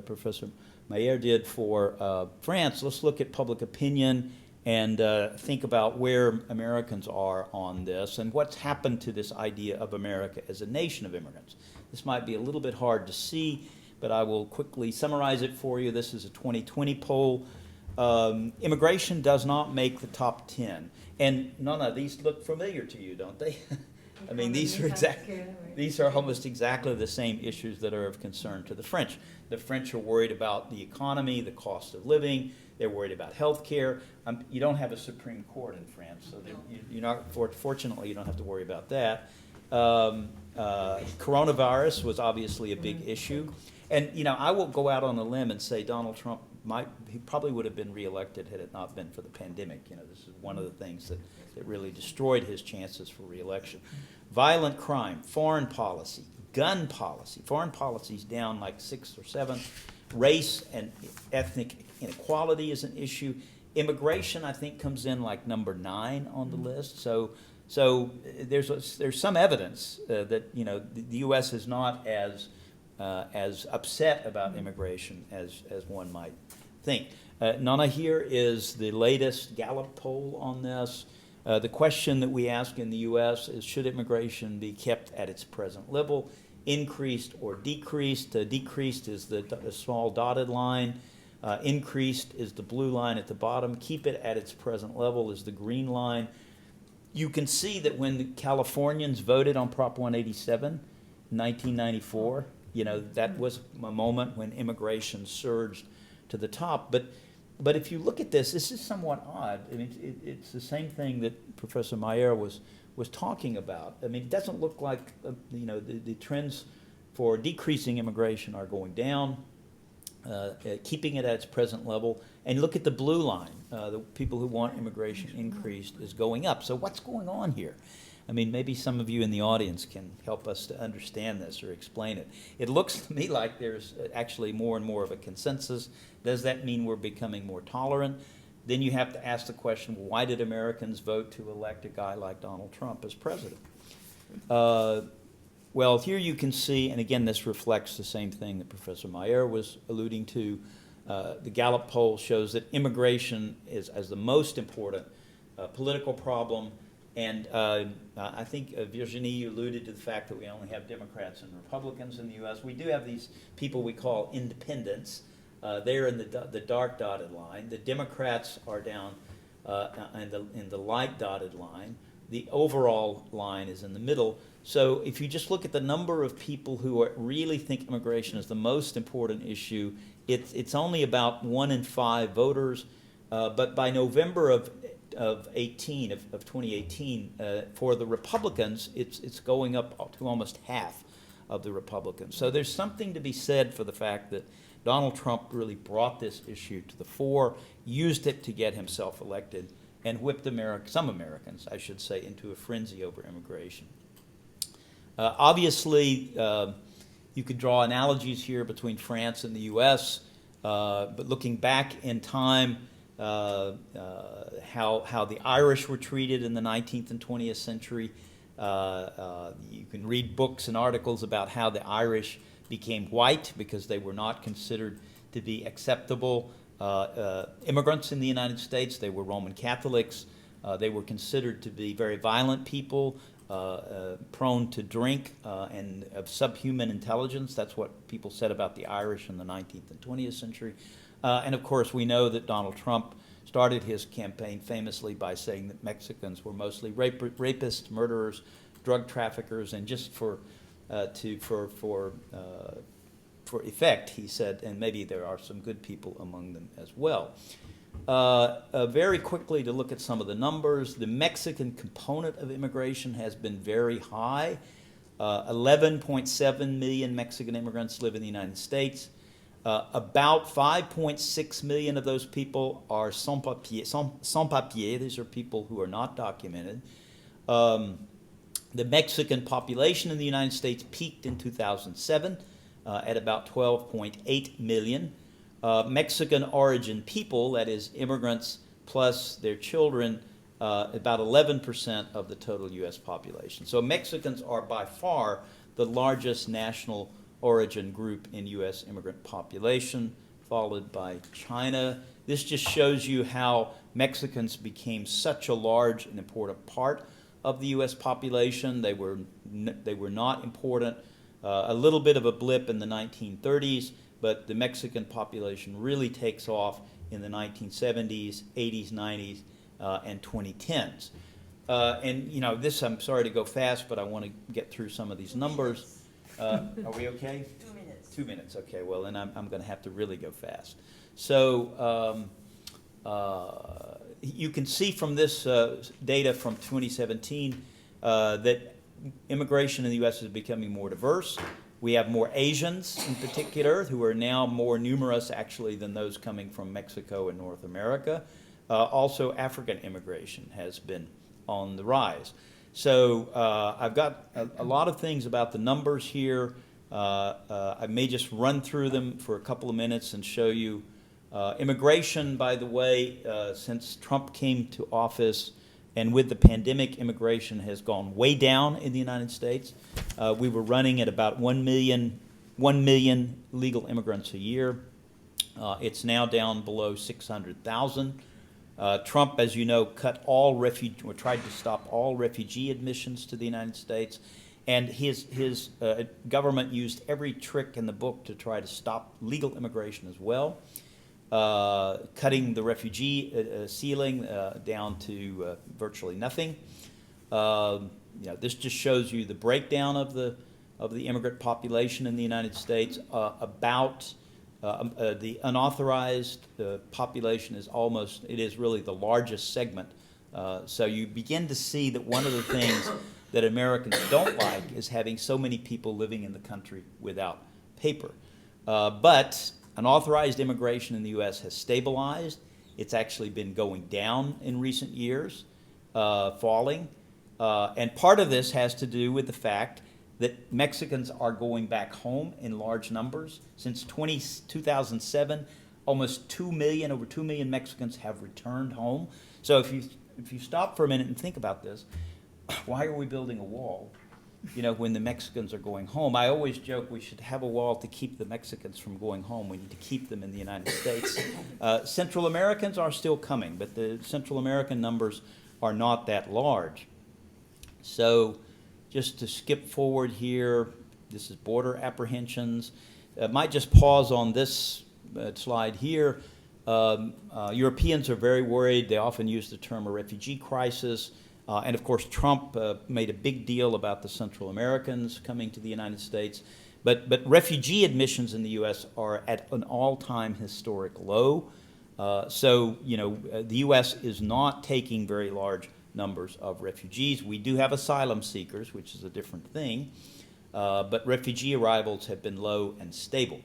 Professor Mayer did for France. Let's look at public opinion and think about where Americans are on this and what's happened to this idea of America as a nation of immigrants. This might be a little bit hard to see, but I will quickly summarize it for you. This is a 2020 poll. Immigration does not make the top 10. And Nona, these look familiar to you, don't they? I mean, these are almost exactly the same issues that are of concern to the French. The French are worried about the economy, the cost of living. They're worried about health care. You don't have a Supreme Court in France, so you're not, fortunately, you don't have to worry about that. Coronavirus was obviously a big issue. And, you know, I will go out on a limb and say Donald Trump he probably would have been reelected had it not been for the pandemic. You know, this is one of the things that really destroyed his chances for reelection. Violent crime, foreign policy, gun policy. Foreign policy's down like 6 or 7. Race and ethnic inequality is an issue. Immigration, I think, comes in like number 9 on the list. So there's some evidence that, you know, the U.S. is not as upset about immigration as one might think. Nana, here is the latest Gallup poll on this. The question that we ask in the U.S. is, should immigration be kept at its present level, increased or decreased? Decreased is the small dotted line. Increased is the blue line at the bottom. Keep it at its present level is the green line. You can see that when the Californians voted on Prop 187 in 1994, you know, that was a moment when immigration surged to the top. But if you look at this is somewhat odd. I mean, it's the same thing that Professor Mayer was talking about. I mean, it doesn't look like, you know, the trends for decreasing immigration are going down, keeping it at its present level. And look at the blue line. The people who want immigration increased is going up. So what's going on here? I mean, maybe some of you in the audience can help us to understand this or explain it. It looks to me like there's actually more and more of a consensus. Does that mean we're becoming more tolerant? Then you have to ask the question, why did Americans vote to elect a guy like Donald Trump as president? Well, here you can see, and again, this reflects the same thing that Professor Mayer was alluding to. The Gallup poll shows that immigration is as the most important political problem. And I think, Virginie, you alluded to the fact that we only have Democrats and Republicans in the U.S. We do have these people we call independents. They're in the dark dotted line. The Democrats are down in the light dotted line. The overall line is in the middle. So if you just look at the number of people who really think immigration is the most important issue, it's only about 1 in 5 voters. But by November of 2018, for the Republicans, it's going up to almost half of the Republicans. So there's something to be said for the fact that Donald Trump really brought this issue to the fore, used it to get himself elected, and whipped some Americans, I should say, into a frenzy over immigration. Obviously, you could draw analogies here between France and the U.S., but looking back in time, how the Irish were treated in the 19th and 20th century. You can read books and articles about how the Irish became white because they were not considered to be acceptable immigrants in the United States. They were Roman Catholics. They were considered to be very violent people, prone to drink, and of subhuman intelligence. That's what people said about the Irish in the 19th and 20th century. And of course, we know that Donald Trump started his campaign famously by saying that Mexicans were mostly rapists, murderers, drug traffickers, and just for effect, he said, and maybe there are some good people among them as well. Very quickly to look at some of the numbers, the Mexican component of immigration has been very high. 11.7 million Mexican immigrants live in the United States. About 5.6 million of those people are sans papier. These are people who are not documented. The Mexican population in the United States peaked in 2007 at about 12.8 million. Mexican origin people, that is immigrants plus their children, about 11% of the total U.S. population. So Mexicans are by far the largest national origin group in U.S. immigrant population, followed by China. This just shows you how Mexicans became such a large and important part of the U.S. population. They were not important. A little bit of a blip in the 1930s, but the Mexican population really takes off in the 1970s, 80s, 90s, and 2010s. And you know, this, I'm sorry to go fast, but I want to get through some of these numbers. Are we okay? 2 minutes. 2 minutes, okay. Well, then I'm going to have to really go fast. So you can see from this data from 2017 that immigration in the U.S. is becoming more diverse. We have more Asians in particular, who are now more numerous actually than those coming from Mexico and North America. Also, African immigration has been on the rise. So I've got a lot of things about the numbers here. I may just run through them for a couple of minutes and show you. Immigration, by the way, since Trump came to office and with the pandemic, immigration has gone way down in the United States. We were running at about 1 million legal immigrants a year. It's now down below 600,000. Trump, as you know, tried to stop all refugee admissions to the United States, and his government used every trick in the book to try to stop legal immigration as well, cutting the refugee ceiling down to virtually nothing. This just shows you the breakdown of the immigrant population in the United States. The unauthorized population is really the largest segment. So you begin to see that one of the things that Americans don't like is having so many people living in the country without paper. But unauthorized immigration in the U.S. has stabilized. It's actually been going down in recent years, falling. And part of this has to do with the fact that Mexicans are going back home in large numbers. Since 2007, almost 2 million, over 2 million Mexicans have returned home. So if you stop for a minute and think about this, why are we building a wall, when the Mexicans are going home? I always joke we should have a wall to keep the Mexicans from going home. We need to keep them in the United States. Central Americans are still coming, but the Central American numbers are not that large. So just to skip forward here, this is border apprehensions. Might just pause on this slide here. Europeans are very worried. They often use the term a refugee crisis. And of course, Trump made a big deal about the Central Americans coming to the United States. But refugee admissions in the U.S. are at an all-time historic low. So the U.S. is not taking very large numbers of refugees. We do have asylum seekers, which is a different thing, but refugee arrivals have been low and stable.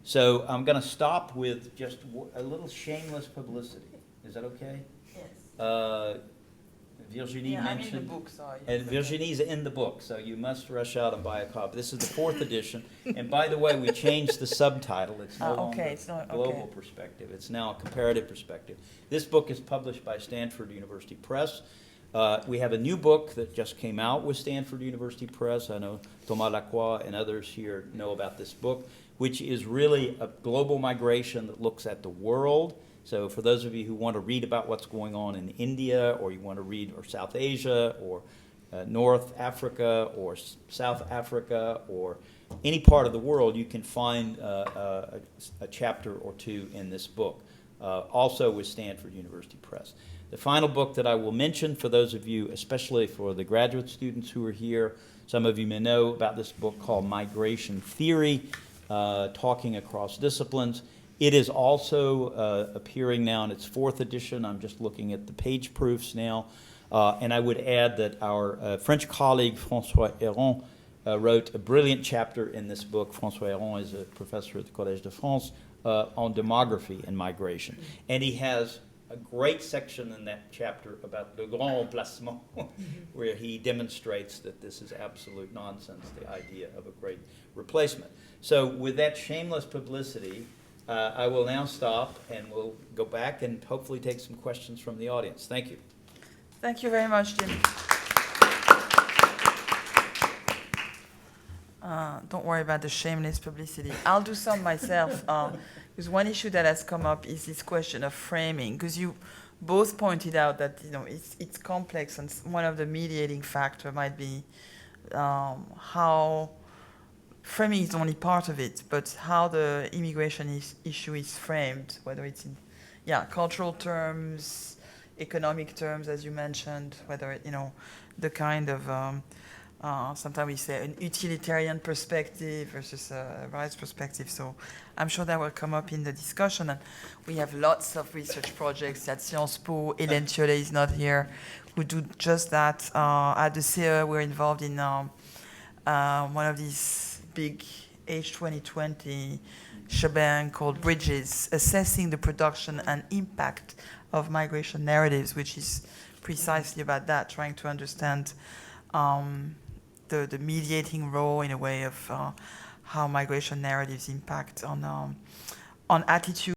So I'm going to stop with just a little shameless publicity. Is that okay? Yes. Virginie mentioned. I'm in the book, sorry. And Virginie's in the book, so you must rush out and buy a copy. This is the 4th edition, and by the way, we changed the subtitle. It's no longer global perspective. It's now a comparative perspective. This book is published by Stanford University Press. We have a new book that just came out with Stanford University Press. I know Thomas Lacroix and others here know about this book, which is really a global migration that looks at the world. So for those of you who want to read about what's going on in India, or you want to read, or South Asia, or North Africa, or South Africa, or any part of the world, you can find a chapter or two in this book, also with Stanford University Press. The final book that I will mention for those of you, especially for the graduate students who are here, some of you may know about this book called Migration Theory, Talking Across Disciplines. It is also appearing now in its 4th edition. I'm just looking at the page proofs now. And I would add that our French colleague, François Héron, wrote a brilliant chapter in this book. François Héron is a professor at the Collège de France on demography and migration. And he has a great section in that chapter about le grand remplacement, where he demonstrates that this is absolute nonsense, the idea of a great replacement. So with that shameless publicity, I will now stop, and we'll go back and hopefully take some questions from the audience. Thank you. Thank you very much, Jim. Don't worry about the shameless publicity. I'll do some myself, because one issue that has come up is this question of framing, because you both pointed out that it's complex, and one of the mediating factor might be how framing is only part of it, but how the immigration issue is framed, whether it's in cultural terms, economic terms, as you mentioned, whether the kind of sometimes we say an utilitarian perspective versus a rights perspective. So I'm sure that will come up in the discussion. And we have lots of research projects at Sciences Po. Hélène Thiollet is not here, who do just that. At the CE, we're involved in one of these big H2020 shebang called Bridges, assessing the production and impact of migration narratives, which is precisely about that, trying to understand the mediating role, in a way, of how migration narratives impact on attitude